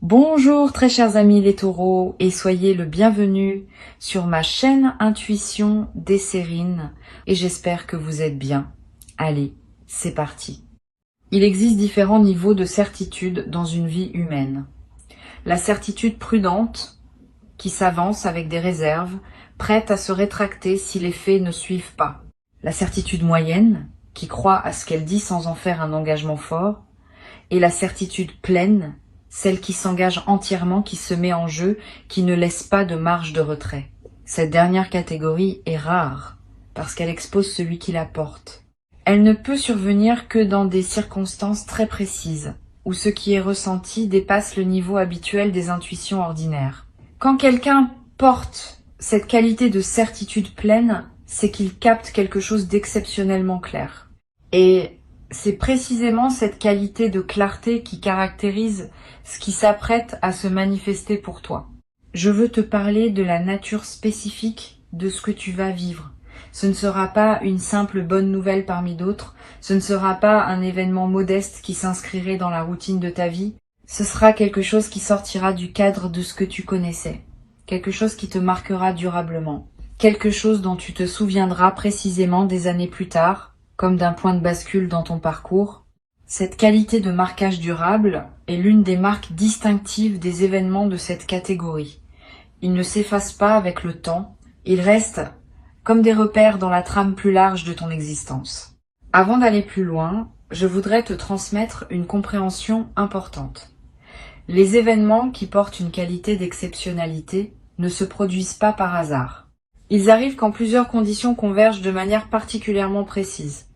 Bonjour très chers amis les taureaux et soyez le bienvenu sur ma chaîne Intuition Desserine et j'espère que vous êtes bien. Allez, c'est parti. Il existe différents niveaux de certitude dans une vie humaine. La certitude prudente qui s'avance avec des réserves, prête à se rétracter si les faits ne suivent pas. La certitude moyenne qui croit à ce qu'elle dit sans en faire un engagement fort. Et la certitude pleine, celle qui s'engage entièrement, qui se met en jeu, qui ne laisse pas de marge de retrait. Cette dernière catégorie est rare, parce qu'elle expose celui qui la porte. Elle ne peut survenir que dans des circonstances très précises, où ce qui est ressenti dépasse le niveau habituel des intuitions ordinaires. Quand quelqu'un porte cette qualité de certitude pleine, c'est qu'il capte quelque chose d'exceptionnellement clair. Et c'est précisément cette qualité de clarté qui caractérise ce qui s'apprête à se manifester pour toi. Je veux te parler de la nature spécifique de ce que tu vas vivre. Ce ne sera pas une simple bonne nouvelle parmi d'autres, ce ne sera pas un événement modeste qui s'inscrirait dans la routine de ta vie, ce sera quelque chose qui sortira du cadre de ce que tu connaissais, quelque chose qui te marquera durablement, quelque chose dont tu te souviendras précisément des années plus tard, comme d'un point de bascule dans ton parcours. Cette qualité de marquage durable est l'une des marques distinctives des événements de cette catégorie. Ils ne s'effacent pas avec le temps, ils restent comme des repères dans la trame plus large de ton existence. Avant d'aller plus loin, je voudrais te transmettre une compréhension importante. Les événements qui portent une qualité d'exceptionnalité ne se produisent pas par hasard. Ils arrivent quand plusieurs conditions convergent de manière particulièrement précise.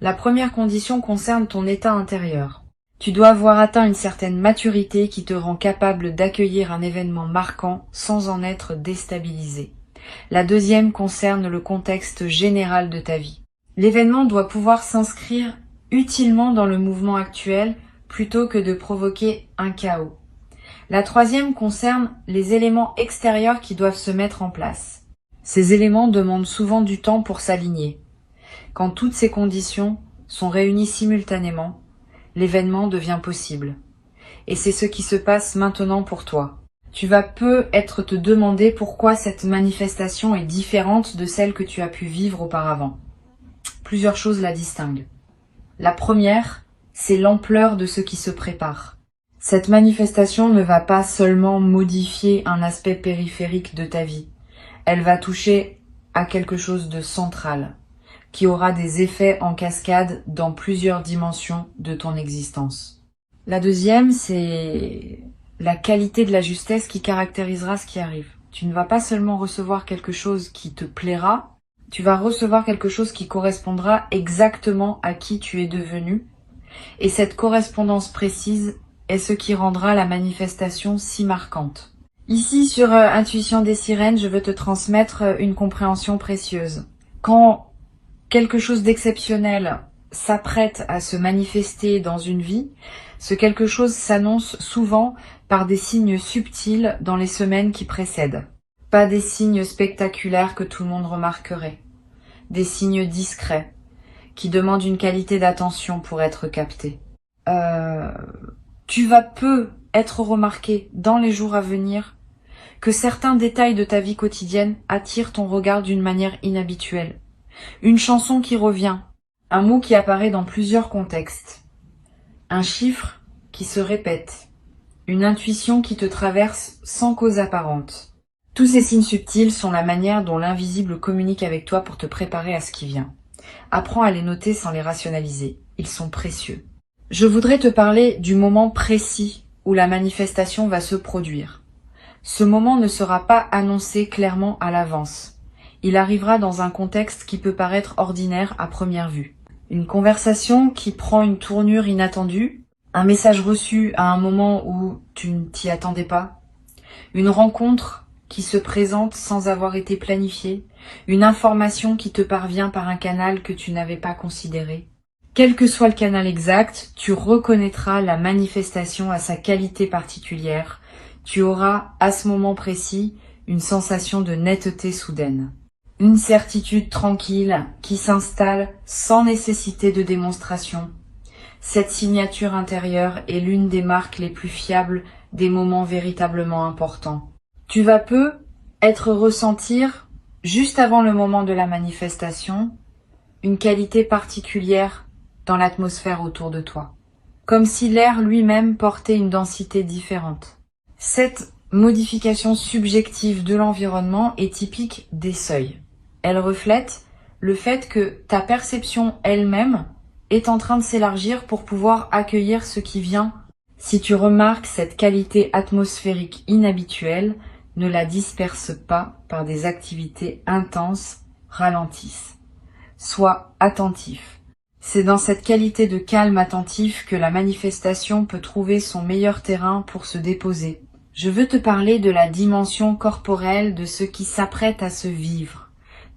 La première condition concerne ton état intérieur. Tu dois avoir atteint une certaine maturité qui te rend capable d'accueillir un événement marquant sans en être déstabilisé. La deuxième concerne le contexte général de ta vie. L'événement doit pouvoir s'inscrire utilement dans le mouvement actuel plutôt que de provoquer un chaos. La troisième concerne les éléments extérieurs qui doivent se mettre en place. Ces éléments demandent souvent du temps pour s'aligner. Quand toutes ces conditions sont réunies simultanément, l'événement devient possible. Et c'est ce qui se passe maintenant pour toi. Tu vas peut-être te demander pourquoi cette manifestation est différente de celle que tu as pu vivre auparavant. Plusieurs choses la distinguent. La première, c'est l'ampleur de ce qui se prépare. Cette manifestation ne va pas seulement modifier un aspect périphérique de ta vie. Elle va toucher à quelque chose de central, qui aura des effets en cascade dans plusieurs dimensions de ton existence. La deuxième, c'est la qualité de la justesse qui caractérisera ce qui arrive. Tu ne vas pas seulement recevoir quelque chose qui te plaira, tu vas recevoir quelque chose qui correspondra exactement à qui tu es devenu, et cette correspondance précise est ce qui rendra la manifestation si marquante. Ici, sur Intuition des Sirènes, je veux te transmettre une compréhension précieuse. Quand quelque chose d'exceptionnel s'apprête à se manifester dans une vie, ce quelque chose s'annonce souvent par des signes subtils dans les semaines qui précèdent. Pas des signes spectaculaires que tout le monde remarquerait. Des signes discrets, qui demandent une qualité d'attention pour être captés. Tu vas peu être remarqué dans les jours à venir que certains détails de ta vie quotidienne attirent ton regard d'une manière inhabituelle. Une chanson qui revient, un mot qui apparaît dans plusieurs contextes, un chiffre qui se répète, une intuition qui te traverse sans cause apparente. Tous ces signes subtils sont la manière dont l'invisible communique avec toi pour te préparer à ce qui vient. Apprends à les noter sans les rationaliser, ils sont précieux. Je voudrais te parler du moment précis où la manifestation va se produire. Ce moment ne sera pas annoncé clairement à l'avance. Il arrivera dans un contexte qui peut paraître ordinaire à première vue. Une conversation qui prend une tournure inattendue, un message reçu à un moment où tu ne t'y attendais pas, une rencontre qui se présente sans avoir été planifiée, une information qui te parvient par un canal que tu n'avais pas considéré. Quel que soit le canal exact, tu reconnaîtras la manifestation à sa qualité particulière. Tu auras, à ce moment précis, une sensation de netteté soudaine. Une certitude tranquille qui s'installe sans nécessité de démonstration. Cette signature intérieure est l'une des marques les plus fiables des moments véritablement importants. Tu vas peu être ressentir, juste avant le moment de la manifestation, une qualité particulière dans l'atmosphère autour de toi, comme si l'air lui-même portait une densité différente. Cette modification subjective de l'environnement est typique des seuils. Elle reflète le fait que ta perception elle-même est en train de s'élargir pour pouvoir accueillir ce qui vient. Si tu remarques cette qualité atmosphérique inhabituelle, ne la disperse pas par des activités intenses, ralentissent. Sois attentif. C'est dans cette qualité de calme attentif que la manifestation peut trouver son meilleur terrain pour se déposer. Je veux te parler de la dimension corporelle de ce qui s'apprête à se vivre.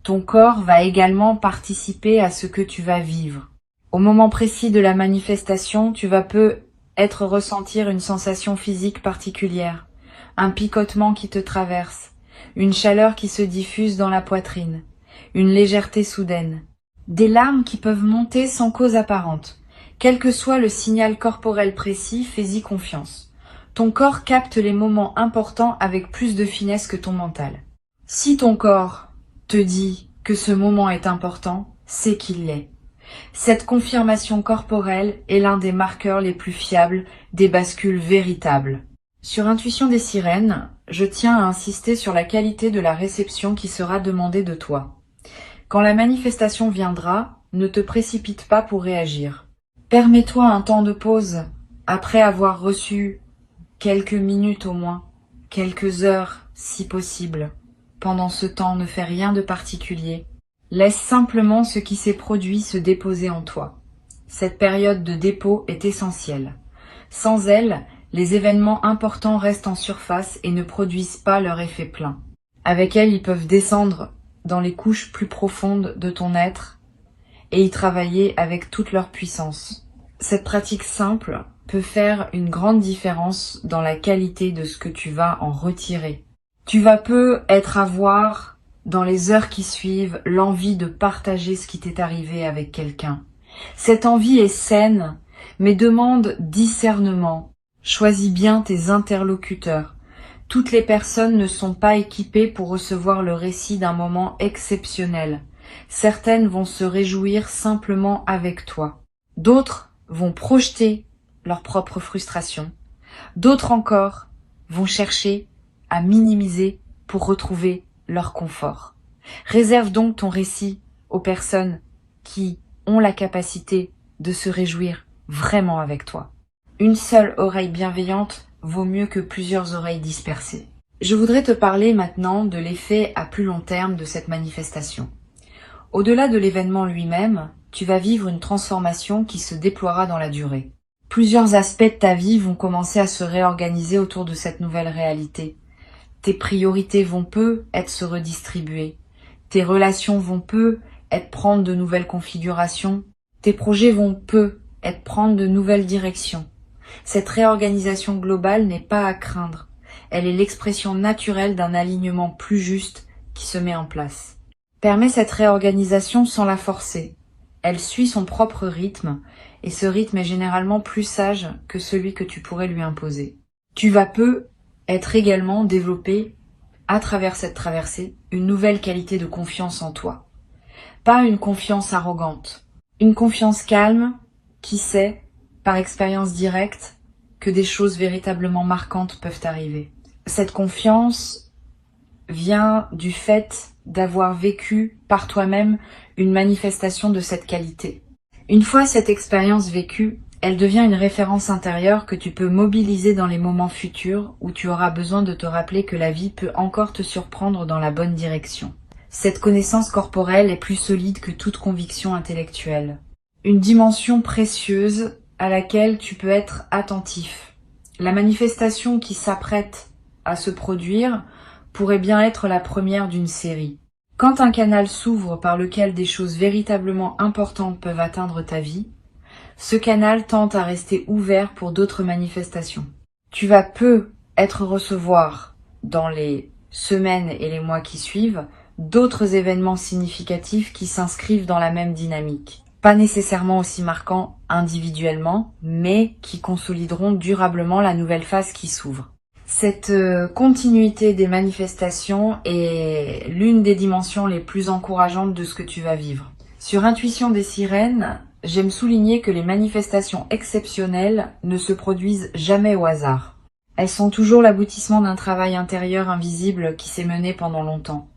Ton corps va également participer à ce que tu vas vivre. Au moment précis de la manifestation, tu vas peut-être ressentir une sensation physique particulière, un picotement qui te traverse, une chaleur qui se diffuse dans la poitrine, une légèreté soudaine, des larmes qui peuvent monter sans cause apparente. Quel que soit le signal corporel précis, fais-y confiance. Ton corps capte les moments importants avec plus de finesse que ton mental. Si ton corps te dit que ce moment est important, c'est qu'il l'est. Cette confirmation corporelle est l'un des marqueurs les plus fiables des bascules véritables. Sur Intuition des sirènes, je tiens à insister sur la qualité de la réception qui sera demandée de toi. Quand la manifestation viendra, ne te précipite pas pour réagir. Permets-toi un temps de pause après avoir reçu quelques minutes au moins, quelques heures si possible. Pendant ce temps, ne fais rien de particulier. Laisse simplement ce qui s'est produit se déposer en toi. Cette période de dépôt est essentielle. Sans elle, les événements importants restent en surface et ne produisent pas leur effet plein. Avec elle, ils peuvent descendre dans les couches plus profondes de ton être et y travailler avec toute leur puissance. Cette pratique simple peut faire une grande différence dans la qualité de ce que tu vas en retirer. Tu vas peut-être avoir, dans les heures qui suivent, l'envie de partager ce qui t'est arrivé avec quelqu'un. Cette envie est saine, mais demande discernement. Choisis bien tes interlocuteurs. Toutes les personnes ne sont pas équipées pour recevoir le récit d'un moment exceptionnel. Certaines vont se réjouir simplement avec toi. D'autres vont projeter leur propre frustration. D'autres encore vont chercher à minimiser pour retrouver leur confort. Réserve donc ton récit aux personnes qui ont la capacité de se réjouir vraiment avec toi. Une seule oreille bienveillante vaut mieux que plusieurs oreilles dispersées. Je voudrais te parler maintenant de l'effet à plus long terme de cette manifestation. Au-delà de l'événement lui-même, tu vas vivre une transformation qui se déploiera dans la durée. Plusieurs aspects de ta vie vont commencer à se réorganiser autour de cette nouvelle réalité. Tes priorités vont peut-être se redistribuer. Tes relations vont peut-être prendre de nouvelles configurations. Tes projets vont peut-être prendre de nouvelles directions. Cette réorganisation globale n'est pas à craindre. Elle est l'expression naturelle d'un alignement plus juste qui se met en place. Permets cette réorganisation sans la forcer. Elle suit son propre rythme, et ce rythme est généralement plus sage que celui que tu pourrais lui imposer. Tu vas être également développé, à travers cette traversée, une nouvelle qualité de confiance en toi. Pas une confiance arrogante, une confiance calme qui sait, par expérience directe, que des choses véritablement marquantes peuvent arriver. Cette confiance vient du fait d'avoir vécu par toi-même une manifestation de cette qualité. Une fois cette expérience vécue, elle devient une référence intérieure que tu peux mobiliser dans les moments futurs où tu auras besoin de te rappeler que la vie peut encore te surprendre dans la bonne direction. Cette connaissance corporelle est plus solide que toute conviction intellectuelle. Une dimension précieuse à laquelle tu peux être attentif. La manifestation qui s'apprête à se produire pourrait bien être la première d'une série. Quand un canal s'ouvre par lequel des choses véritablement importantes peuvent atteindre ta vie, ce canal tend à rester ouvert pour d'autres manifestations. Tu vas peut-être recevoir, dans les semaines et les mois qui suivent, d'autres événements significatifs qui s'inscrivent dans la même dynamique. Pas nécessairement aussi marquants individuellement, mais qui consolideront durablement la nouvelle phase qui s'ouvre. Cette continuité des manifestations est l'une des dimensions les plus encourageantes de ce que tu vas vivre. Sur Intuition des sirènes, j'aime souligner que les manifestations exceptionnelles ne se produisent jamais au hasard. Elles sont toujours l'aboutissement d'un travail intérieur invisible qui s'est mené pendant longtemps.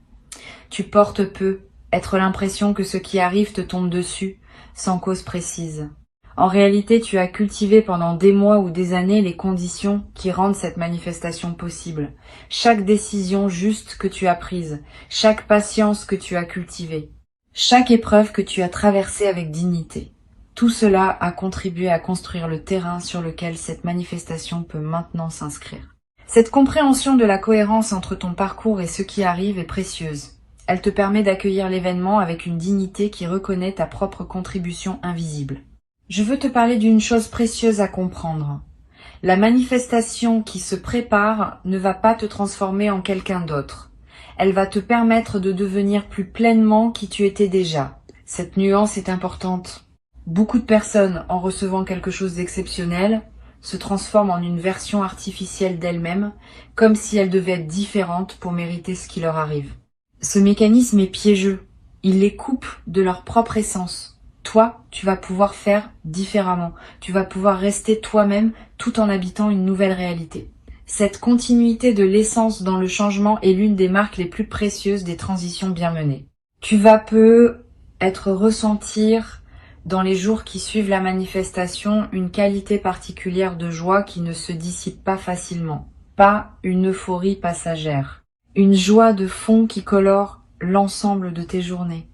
Tu portes peu, être l'impression que ce qui arrive te tombe dessus, sans cause précise. En réalité, tu as cultivé pendant des mois ou des années les conditions qui rendent cette manifestation possible. Chaque décision juste que tu as prise, chaque patience que tu as cultivée, chaque épreuve que tu as traversée avec dignité. Tout cela a contribué à construire le terrain sur lequel cette manifestation peut maintenant s'inscrire. Cette compréhension de la cohérence entre ton parcours et ce qui arrive est précieuse. Elle te permet d'accueillir l'événement avec une dignité qui reconnaît ta propre contribution invisible. Je veux te parler d'une chose précieuse à comprendre. La manifestation qui se prépare ne va pas te transformer en quelqu'un d'autre. Elle va te permettre de devenir plus pleinement qui tu étais déjà. Cette nuance est importante. Beaucoup de personnes, en recevant quelque chose d'exceptionnel, se transforment en une version artificielle d'elles-mêmes, comme si elles devaient être différentes pour mériter ce qui leur arrive. Ce mécanisme est piégeux. Il les coupe de leur propre essence. Toi, tu vas pouvoir faire différemment. Tu vas pouvoir rester toi-même tout en habitant une nouvelle réalité. Cette continuité de l'essence dans le changement est l'une des marques les plus précieuses des transitions bien menées. Tu vas ressentir dans les jours qui suivent la manifestation une qualité particulière de joie qui ne se dissipe pas facilement. Pas une euphorie passagère. Une joie de fond qui colore l'ensemble de tes journées.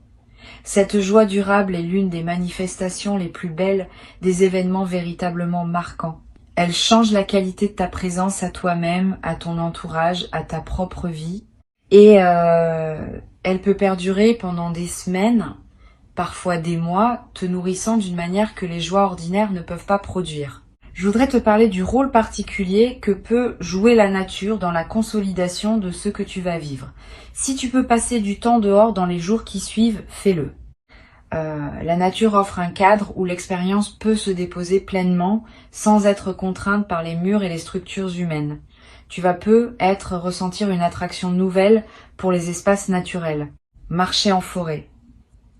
Cette joie durable est l'une des manifestations les plus belles des événements véritablement marquants. Elle change la qualité de ta présence à toi-même, à ton entourage, à ta propre vie. Et elle peut perdurer pendant des semaines, parfois des mois, te nourrissant d'une manière que les joies ordinaires ne peuvent pas produire. Je voudrais te parler du rôle particulier que peut jouer la nature dans la consolidation de ce que tu vas vivre. Si tu peux passer du temps dehors dans les jours qui suivent, fais-le. La nature offre un cadre où l'expérience peut se déposer pleinement sans être contrainte par les murs et les structures humaines. Tu vas ressentir une attraction nouvelle pour les espaces naturels. Marcher en forêt,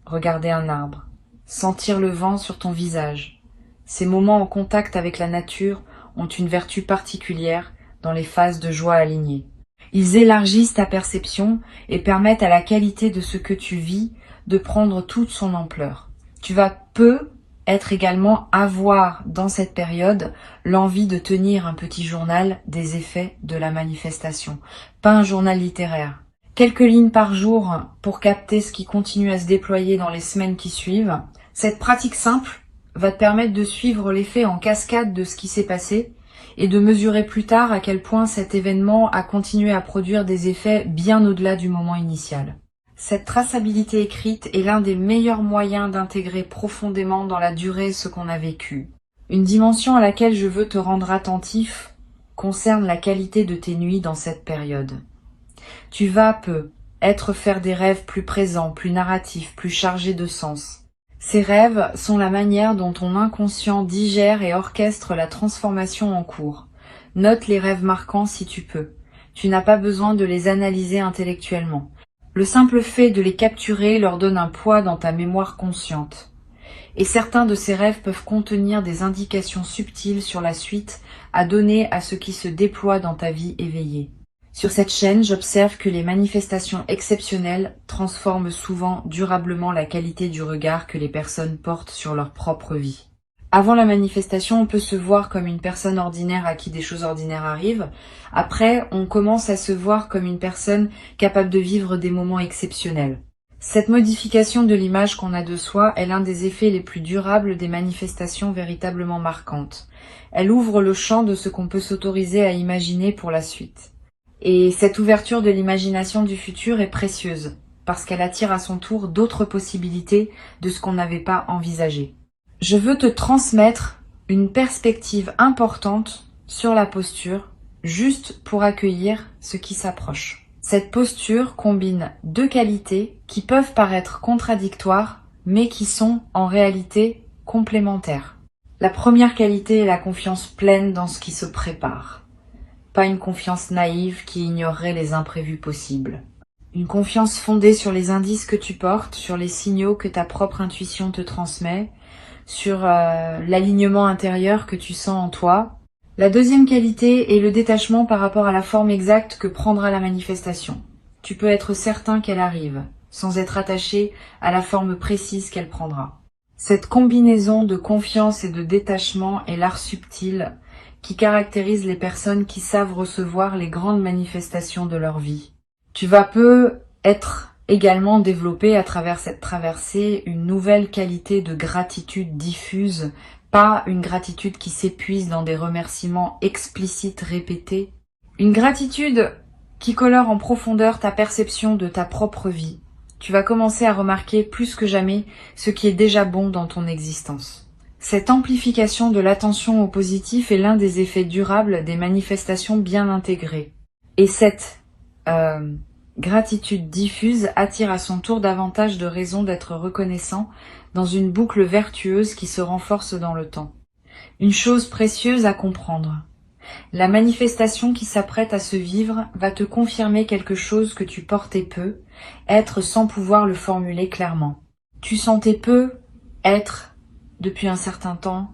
regarder un arbre, sentir le vent sur ton visage. Ces moments en contact avec la nature ont une vertu particulière dans les phases de joie alignées. Ils élargissent ta perception et permettent à la qualité de ce que tu vis de prendre toute son ampleur. Tu vas être également avoir dans cette période l'envie de tenir un petit journal des effets de la manifestation, pas un journal littéraire. Quelques lignes par jour pour capter ce qui continue à se déployer dans les semaines qui suivent. Cette pratique simple va te permettre de suivre l'effet en cascade de ce qui s'est passé et de mesurer plus tard à quel point cet événement a continué à produire des effets bien au-delà du moment initial. Cette traçabilité écrite est l'un des meilleurs moyens d'intégrer profondément dans la durée ce qu'on a vécu. Une dimension à laquelle je veux te rendre attentif concerne la qualité de tes nuits dans cette période. Tu vas faire des rêves plus présents, plus narratifs, plus chargés de sens. Ces rêves sont la manière dont ton inconscient digère et orchestre la transformation en cours. Note les rêves marquants si tu peux. Tu n'as pas besoin de les analyser intellectuellement. Le simple fait de les capturer leur donne un poids dans ta mémoire consciente. Et certains de ces rêves peuvent contenir des indications subtiles sur la suite à donner à ce qui se déploie dans ta vie éveillée. Sur cette chaîne, j'observe que les manifestations exceptionnelles transforment souvent durablement la qualité du regard que les personnes portent sur leur propre vie. Avant la manifestation, on peut se voir comme une personne ordinaire à qui des choses ordinaires arrivent. Après, on commence à se voir comme une personne capable de vivre des moments exceptionnels. Cette modification de l'image qu'on a de soi est l'un des effets les plus durables des manifestations véritablement marquantes. Elle ouvre le champ de ce qu'on peut s'autoriser à imaginer pour la suite. Et cette ouverture de l'imagination du futur est précieuse, parce qu'elle attire à son tour d'autres possibilités de ce qu'on n'avait pas envisagé. Je veux te transmettre une perspective importante sur la posture, juste pour accueillir ce qui s'approche. Cette posture combine deux qualités qui peuvent paraître contradictoires, mais qui sont en réalité complémentaires. La première qualité est la confiance pleine dans ce qui se prépare. Pas une confiance naïve qui ignorerait les imprévus possibles. Une confiance fondée sur les indices que tu portes, sur les signaux que ta propre intuition te transmet, sur l'alignement intérieur que tu sens en toi. La deuxième qualité est le détachement par rapport à la forme exacte que prendra la manifestation. Tu peux être certain qu'elle arrive, sans être attaché à la forme précise qu'elle prendra. Cette combinaison de confiance et de détachement est l'art subtil qui caractérise les personnes qui savent recevoir les grandes manifestations de leur vie. Tu vas peu être également développé à travers cette traversée une nouvelle qualité de gratitude diffuse, pas une gratitude qui s'épuise dans des remerciements explicites répétés. Une gratitude qui colore en profondeur ta perception de ta propre vie. Tu vas commencer à remarquer plus que jamais ce qui est déjà bon dans ton existence. Cette amplification de l'attention au positif est l'un des effets durables des manifestations bien intégrées. Et cette gratitude diffuse attire à son tour davantage de raisons d'être reconnaissant dans une boucle vertueuse qui se renforce dans le temps. Une chose précieuse à comprendre. La manifestation qui s'apprête à se vivre va te confirmer quelque chose que tu portais peu, être sans pouvoir le formuler clairement. Tu sentais peu être, depuis un certain temps,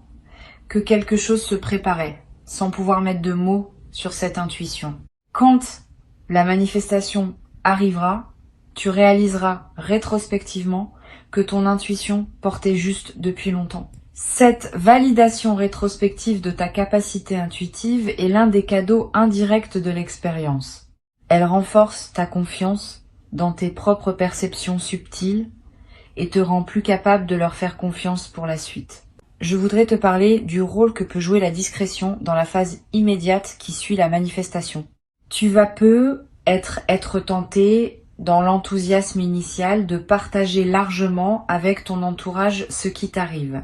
que quelque chose se préparait, sans pouvoir mettre de mots sur cette intuition. Quand la manifestation arrivera, tu réaliseras rétrospectivement que ton intuition portait juste depuis longtemps. Cette validation rétrospective de ta capacité intuitive est l'un des cadeaux indirects de l'expérience. Elle renforce ta confiance dans tes propres perceptions subtiles et te rend plus capable de leur faire confiance pour la suite. Je voudrais te parler du rôle que peut jouer la discrétion dans la phase immédiate qui suit la manifestation. Tu vas peu être tenté, dans l'enthousiasme initial, de partager largement avec ton entourage ce qui t'arrive.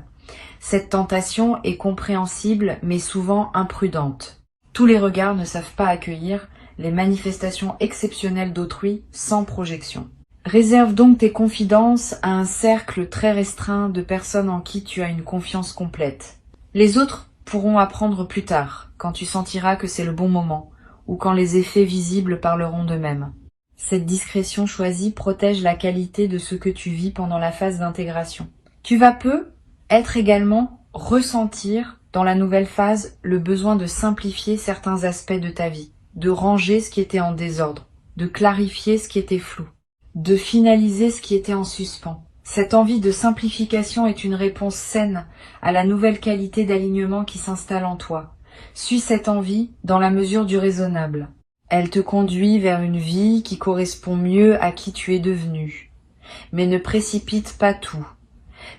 Cette tentation est compréhensible mais souvent imprudente. Tous les regards ne savent pas accueillir les manifestations exceptionnelles d'autrui sans projection. Réserve donc tes confidences à un cercle très restreint de personnes en qui tu as une confiance complète. Les autres pourront apprendre plus tard, quand tu sentiras que c'est le bon moment, ou quand les effets visibles parleront d'eux-mêmes. Cette discrétion choisie protège la qualité de ce que tu vis pendant la phase d'intégration. Tu vas peu être également ressentir dans la nouvelle phase le besoin de simplifier certains aspects de ta vie, de ranger ce qui était en désordre, de clarifier ce qui était flou, de finaliser ce qui était en suspens. Cette envie de simplification est une réponse saine à la nouvelle qualité d'alignement qui s'installe en toi. Suis cette envie dans la mesure du raisonnable. Elle te conduit vers une vie qui correspond mieux à qui tu es devenu. Mais ne précipite pas tout.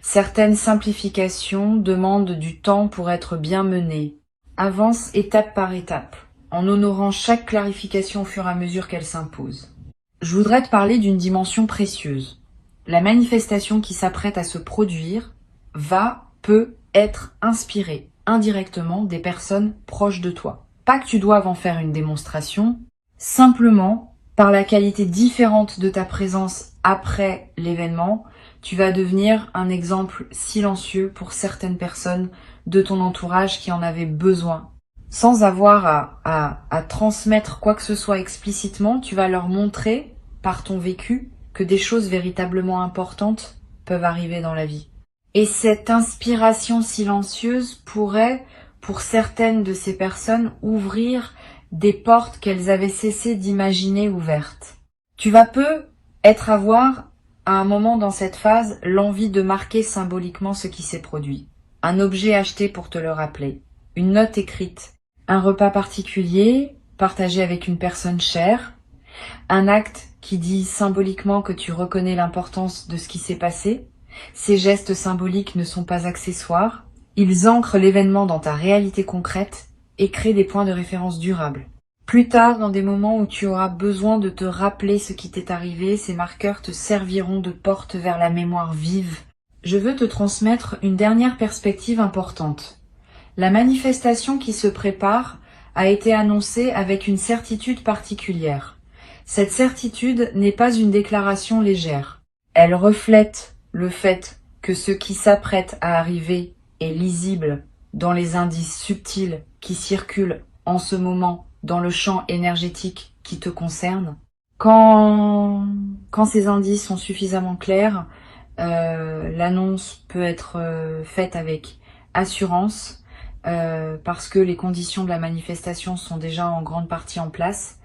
Certaines simplifications demandent du temps pour être bien menées. Avance étape par étape, en honorant chaque clarification au fur et à mesure qu'elle s'impose. Je voudrais te parler d'une dimension précieuse. La manifestation qui s'apprête à se produire peut être inspirée indirectement des personnes proches de toi. Pas que tu doives en faire une démonstration, simplement, par la qualité différente de ta présence après l'événement, tu vas devenir un exemple silencieux pour certaines personnes de ton entourage qui en avaient besoin. Sans avoir à transmettre quoi que ce soit explicitement, tu vas leur montrer, par ton vécu, que des choses véritablement importantes peuvent arriver dans la vie. Et cette inspiration silencieuse pourrait, pour certaines de ces personnes, ouvrir des portes qu'elles avaient cessé d'imaginer ouvertes. Tu vas peu avoir, à un moment dans cette phase, l'envie de marquer symboliquement ce qui s'est produit. Un objet acheté pour te le rappeler, une note écrite, un repas particulier partagé avec une personne chère, un acte qui dit symboliquement que tu reconnais l'importance de ce qui s'est passé. Ces gestes symboliques ne sont pas accessoires, ils ancrent l'événement dans ta réalité concrète et créent des points de référence durables. Plus tard, dans des moments où tu auras besoin de te rappeler ce qui t'est arrivé, ces marqueurs te serviront de porte vers la mémoire vive. Je veux te transmettre une dernière perspective importante. La manifestation qui se prépare a été annoncée avec une certitude particulière. Cette certitude n'est pas une déclaration légère. Elle reflète le fait que ce qui s'apprête à arriver est lisible dans les indices subtils qui circulent en ce moment dans le champ énergétique qui te concerne. Quand ces indices sont suffisamment clairs, l'annonce peut être faite avec assurance parce que les conditions de la manifestation sont déjà en grande partie en place.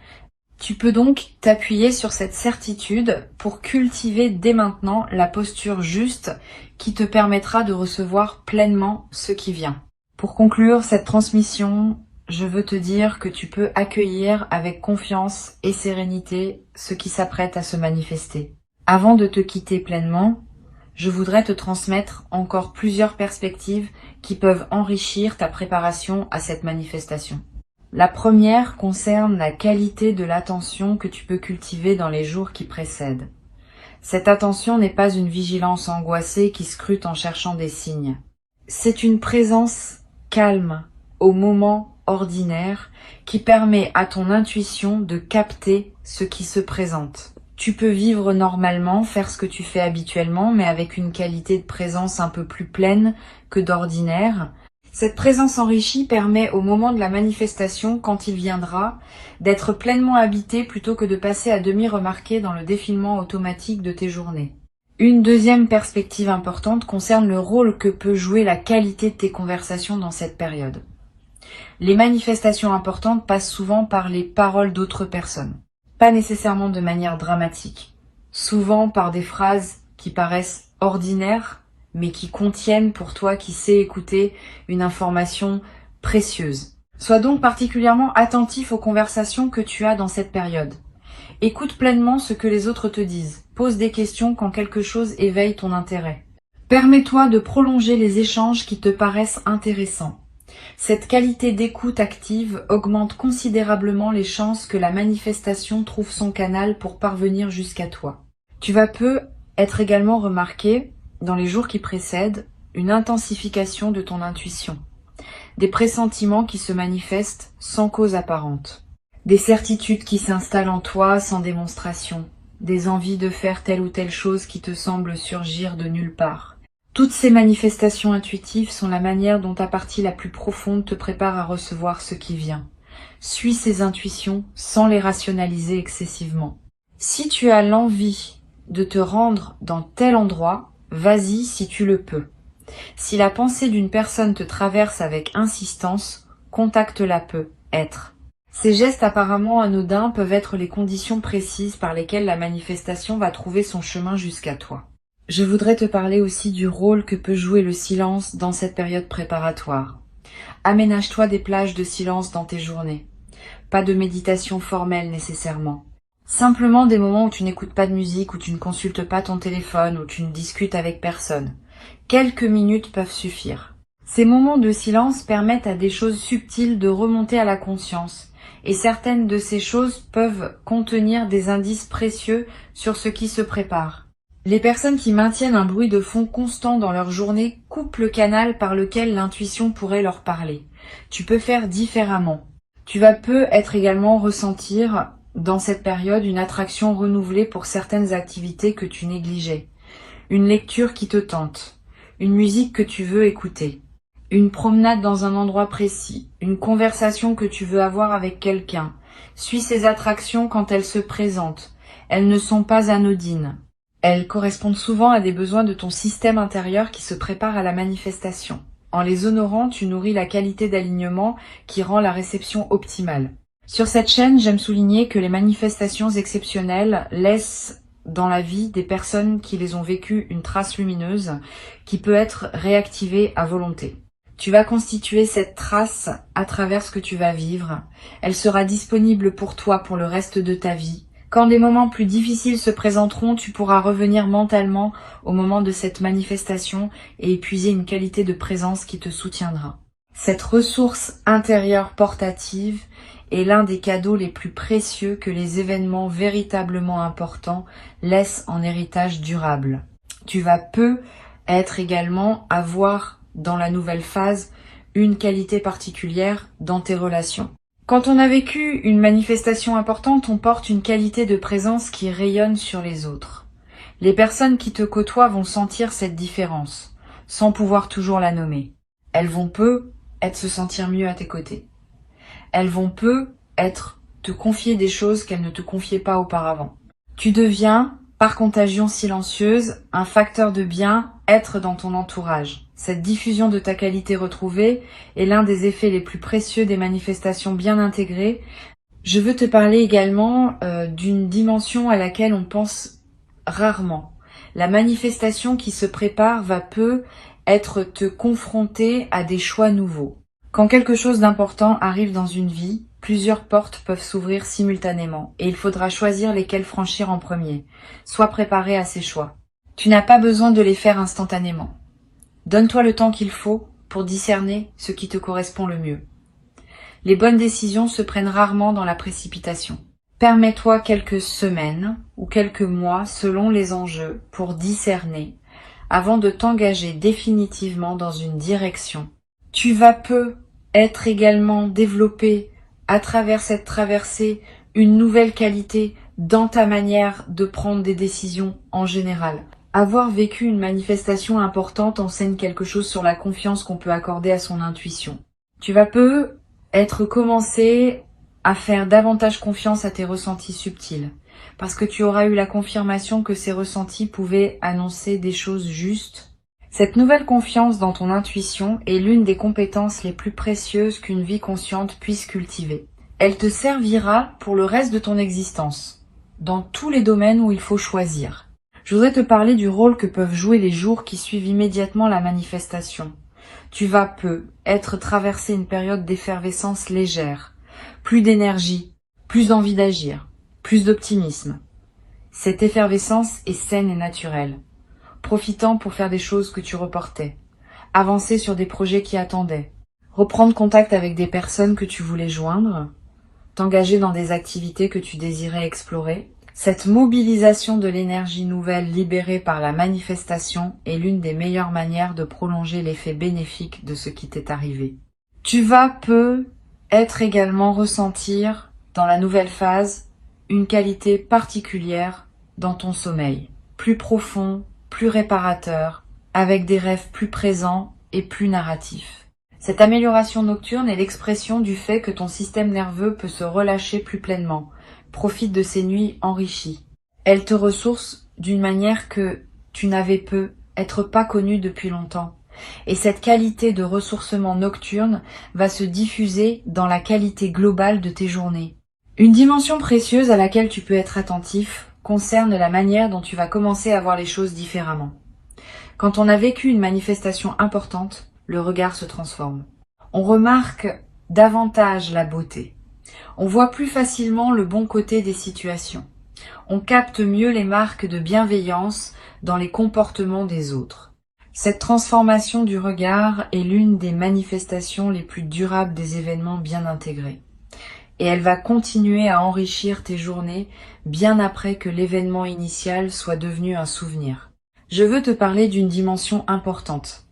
Tu peux donc t'appuyer sur cette certitude pour cultiver dès maintenant la posture juste qui te permettra de recevoir pleinement ce qui vient. Pour conclure cette transmission, je veux te dire que tu peux accueillir avec confiance et sérénité ce qui s'apprête à se manifester. Avant de te quitter pleinement, je voudrais te transmettre encore plusieurs perspectives qui peuvent enrichir ta préparation à cette manifestation. La première concerne la qualité de l'attention que tu peux cultiver dans les jours qui précèdent. Cette attention n'est pas une vigilance angoissée qui scrute en cherchant des signes. C'est une présence calme au moment ordinaire qui permet à ton intuition de capter ce qui se présente. Tu peux vivre normalement, faire ce que tu fais habituellement, mais avec une qualité de présence un peu plus pleine que d'ordinaire. Cette présence enrichie permet au moment de la manifestation, quand il viendra, d'être pleinement habité plutôt que de passer à demi remarqué dans le défilement automatique de tes journées. Une deuxième perspective importante concerne le rôle que peut jouer la qualité de tes conversations dans cette période. Les manifestations importantes passent souvent par les paroles d'autres personnes, pas nécessairement de manière dramatique, souvent par des phrases qui paraissent ordinaires, mais qui contiennent pour toi qui sais écouter une information précieuse. Sois donc particulièrement attentif aux conversations que tu as dans cette période. Écoute pleinement ce que les autres te disent. Pose des questions quand quelque chose éveille ton intérêt. Permets-toi de prolonger les échanges qui te paraissent intéressants. Cette qualité d'écoute active augmente considérablement les chances que la manifestation trouve son canal pour parvenir jusqu'à toi. Tu vas peu être également remarqué dans les jours qui précèdent, une intensification de ton intuition, des pressentiments qui se manifestent sans cause apparente, des certitudes qui s'installent en toi sans démonstration, des envies de faire telle ou telle chose qui te semblent surgir de nulle part. Toutes ces manifestations intuitives sont la manière dont ta partie la plus profonde te prépare à recevoir ce qui vient. Suis ces intuitions sans les rationaliser excessivement. Si tu as l'envie de te rendre dans tel endroit, vas-y si tu le peux. Si la pensée d'une personne te traverse avec insistance, contacte-la peu, être. Ces gestes apparemment anodins peuvent être les conditions précises par lesquelles la manifestation va trouver son chemin jusqu'à toi. Je voudrais te parler aussi du rôle que peut jouer le silence dans cette période préparatoire. Aménage-toi des plages de silence dans tes journées. Pas de méditation formelle nécessairement. Simplement des moments où tu n'écoutes pas de musique, où tu ne consultes pas ton téléphone, où tu ne discutes avec personne. Quelques minutes peuvent suffire. Ces moments de silence permettent à des choses subtiles de remonter à la conscience, et certaines de ces choses peuvent contenir des indices précieux sur ce qui se prépare. Les personnes qui maintiennent un bruit de fond constant dans leur journée coupent le canal par lequel l'intuition pourrait leur parler. Tu peux faire différemment. Tu vas peu être également ressentir dans cette période une attraction renouvelée pour certaines activités que tu négligeais, une lecture qui te tente, une musique que tu veux écouter, une promenade dans un endroit précis, une conversation que tu veux avoir avec quelqu'un. Suis ces attractions quand elles se présentent. Elles ne sont pas anodines. Elles correspondent souvent à des besoins de ton système intérieur qui se prépare à la manifestation. En les honorant, tu nourris la qualité d'alignement qui rend la réception optimale. Sur cette chaîne, j'aime souligner que les manifestations exceptionnelles laissent dans la vie des personnes qui les ont vécues une trace lumineuse qui peut être réactivée à volonté. Tu vas constituer cette trace à travers ce que tu vas vivre. Elle sera disponible pour toi pour le reste de ta vie. Quand des moments plus difficiles se présenteront, tu pourras revenir mentalement au moment de cette manifestation et épuiser une qualité de présence qui te soutiendra. Cette ressource intérieure portative est l'un des cadeaux les plus précieux que les événements véritablement importants laissent en héritage durable. Tu vas peu être également avoir dans la nouvelle phase une qualité particulière dans tes relations. Quand on a vécu une manifestation importante, on porte une qualité de présence qui rayonne sur les autres. Les personnes qui te côtoient vont sentir cette différence, sans pouvoir toujours la nommer. Elles vont peu être se sentir mieux à tes côtés. Elles vont peu être te confier des choses qu'elles ne te confiaient pas auparavant. Tu deviens, par contagion silencieuse, un facteur de bien-être dans ton entourage. Cette diffusion de ta qualité retrouvée est l'un des effets les plus précieux des manifestations bien intégrées. Je veux te parler également d'une dimension à laquelle on pense rarement. La manifestation qui se prépare va peu être te confronter à des choix nouveaux. Quand quelque chose d'important arrive dans une vie, plusieurs portes peuvent s'ouvrir simultanément et il faudra choisir lesquelles franchir en premier. Sois préparé à ces choix. Tu n'as pas besoin de les faire instantanément. Donne-toi le temps qu'il faut pour discerner ce qui te correspond le mieux. Les bonnes décisions se prennent rarement dans la précipitation. Permets-toi quelques semaines ou quelques mois selon les enjeux pour discerner avant de t'engager définitivement dans une direction. Tu vas peu être également développé à travers cette traversée une nouvelle qualité dans ta manière de prendre des décisions en général. Avoir vécu une manifestation importante enseigne quelque chose sur la confiance qu'on peut accorder à son intuition. Tu vas peu être commencé à faire davantage confiance à tes ressentis subtils, parce que tu auras eu la confirmation que ces ressentis pouvaient annoncer des choses justes. Cette nouvelle confiance dans ton intuition est l'une des compétences les plus précieuses qu'une vie consciente puisse cultiver. Elle te servira pour le reste de ton existence, dans tous les domaines où il faut choisir. Je voudrais te parler du rôle que peuvent jouer les jours qui suivent immédiatement la manifestation. Tu vas peu être traversé une période d'effervescence légère, plus d'énergie, plus envie d'agir, plus d'optimisme. Cette effervescence est saine et naturelle, profitant pour faire des choses que tu reportais, avancer sur des projets qui attendaient, reprendre contact avec des personnes que tu voulais joindre, t'engager dans des activités que tu désirais explorer. Cette mobilisation de l'énergie nouvelle libérée par la manifestation est l'une des meilleures manières de prolonger l'effet bénéfique de ce qui t'est arrivé. Tu vas peu être également ressentir, dans la nouvelle phase, une qualité particulière dans ton sommeil, plus profond, plus réparateur, avec des rêves plus présents et plus narratifs. Cette amélioration nocturne est l'expression du fait que ton système nerveux peut se relâcher plus pleinement, profite de ces nuits enrichies. Elle te ressource d'une manière que tu n'avais peu, être pas connu depuis longtemps. Et cette qualité de ressourcement nocturne va se diffuser dans la qualité globale de tes journées. Une dimension précieuse à laquelle tu peux être attentif concerne la manière dont tu vas commencer à voir les choses différemment. Quand on a vécu une manifestation importante, le regard se transforme. On remarque davantage la beauté. On voit plus facilement le bon côté des situations. On capte mieux les marques de bienveillance dans les comportements des autres. Cette transformation du regard est l'une des manifestations les plus durables des événements bien intégrés. Et elle va continuer à enrichir tes journées bien après que l'événement initial soit devenu un souvenir. Je veux te parler d'une dimension importante.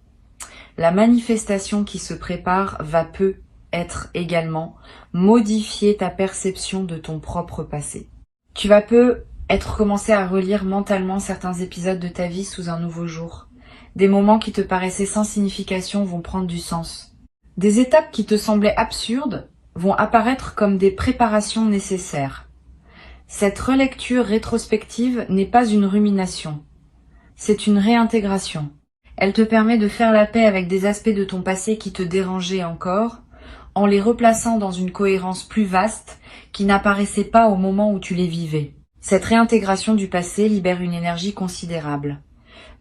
La manifestation qui se prépare va peu être également modifier ta perception de ton propre passé. Tu vas peu être commencé à relire mentalement certains épisodes de ta vie sous un nouveau jour. Des moments qui te paraissaient sans signification vont prendre du sens. Des étapes qui te semblaient absurdes vont apparaître comme des préparations nécessaires. Cette relecture rétrospective n'est pas une rumination, c'est une réintégration. Elle te permet de faire la paix avec des aspects de ton passé qui te dérangeaient encore, en les replaçant dans une cohérence plus vaste qui n'apparaissait pas au moment où tu les vivais. Cette réintégration du passé libère une énergie considérable.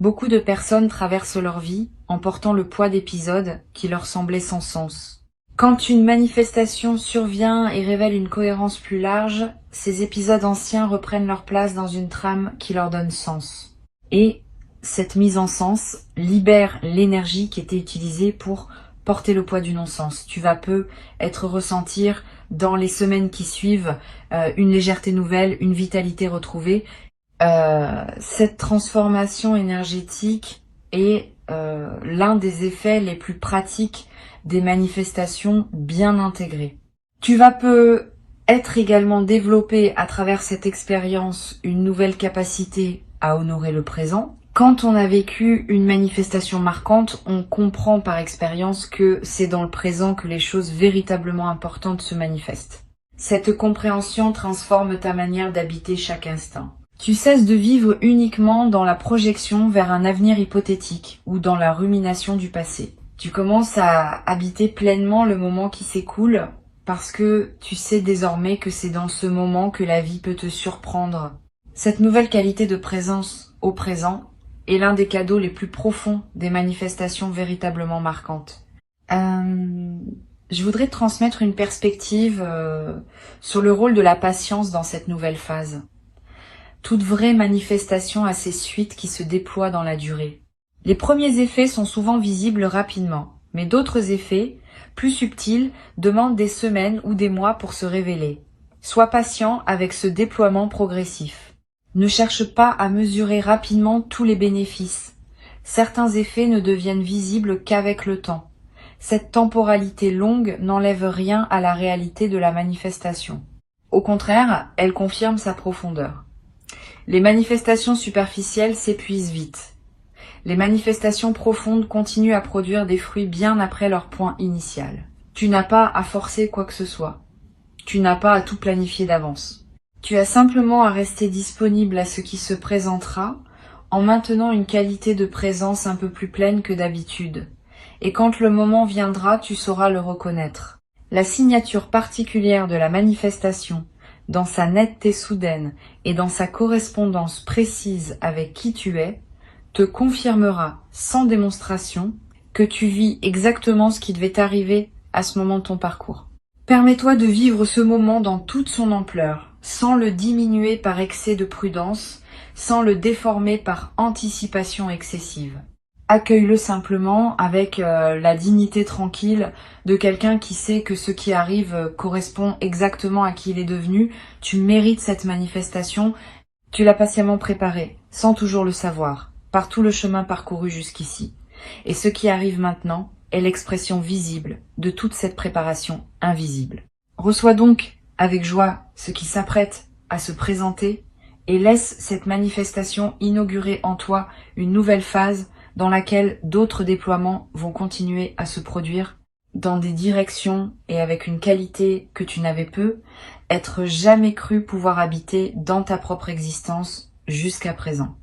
Beaucoup de personnes traversent leur vie en portant le poids d'épisodes qui leur semblaient sans sens. Quand une manifestation survient et révèle une cohérence plus large, ces épisodes anciens reprennent leur place dans une trame qui leur donne sens. Et cette mise en sens libère l'énergie qui était utilisée pour porter le poids du non-sens. Tu vas peu être ressentir dans les semaines qui suivent une légèreté nouvelle, une vitalité retrouvée. Cette transformation énergétique est l'un des effets les plus pratiques des manifestations bien intégrées. Tu vas peu être également développé à travers cette expérience une nouvelle capacité à honorer le présent. Quand on a vécu une manifestation marquante, on comprend par expérience que c'est dans le présent que les choses véritablement importantes se manifestent. Cette compréhension transforme ta manière d'habiter chaque instant. Tu cesses de vivre uniquement dans la projection vers un avenir hypothétique ou dans la rumination du passé. Tu commences à habiter pleinement le moment qui s'écoule parce que tu sais désormais que c'est dans ce moment que la vie peut te surprendre. Cette nouvelle qualité de présence au présent est l'un des cadeaux les plus profonds des manifestations véritablement marquantes. Je voudrais te transmettre une perspective sur le rôle de la patience dans cette nouvelle phase. Toute vraie manifestation a ses suites qui se déploient dans la durée. Les premiers effets sont souvent visibles rapidement, mais d'autres effets, plus subtils, demandent des semaines ou des mois pour se révéler. Sois patient avec ce déploiement progressif. Ne cherche pas à mesurer rapidement tous les bénéfices. Certains effets ne deviennent visibles qu'avec le temps. Cette temporalité longue n'enlève rien à la réalité de la manifestation. Au contraire, elle confirme sa profondeur. Les manifestations superficielles s'épuisent vite. Les manifestations profondes continuent à produire des fruits bien après leur point initial. Tu n'as pas à forcer quoi que ce soit. Tu n'as pas à tout planifier d'avance. Tu as simplement à rester disponible à ce qui se présentera en maintenant une qualité de présence un peu plus pleine que d'habitude. Et quand le moment viendra, tu sauras le reconnaître. La signature particulière de la manifestation, dans sa netteté soudaine et dans sa correspondance précise avec qui tu es, te confirmera sans démonstration que tu vis exactement ce qui devait t'arriver à ce moment de ton parcours. Permets-toi de vivre ce moment dans toute son ampleur, sans le diminuer par excès de prudence, sans le déformer par anticipation excessive. Accueille-le simplement avec la dignité tranquille de quelqu'un qui sait que ce qui arrive correspond exactement à qui il est devenu. Tu mérites cette manifestation, tu l'as patiemment préparée, sans toujours le savoir, par tout le chemin parcouru jusqu'ici. Et ce qui arrive maintenant est l'expression visible de toute cette préparation invisible. Reçois donc avec joie ce qui s'apprête à se présenter et laisse cette manifestation inaugurer en toi une nouvelle phase dans laquelle d'autres déploiements vont continuer à se produire dans des directions et avec une qualité que tu n'avais peu, être jamais cru pouvoir habiter dans ta propre existence jusqu'à présent.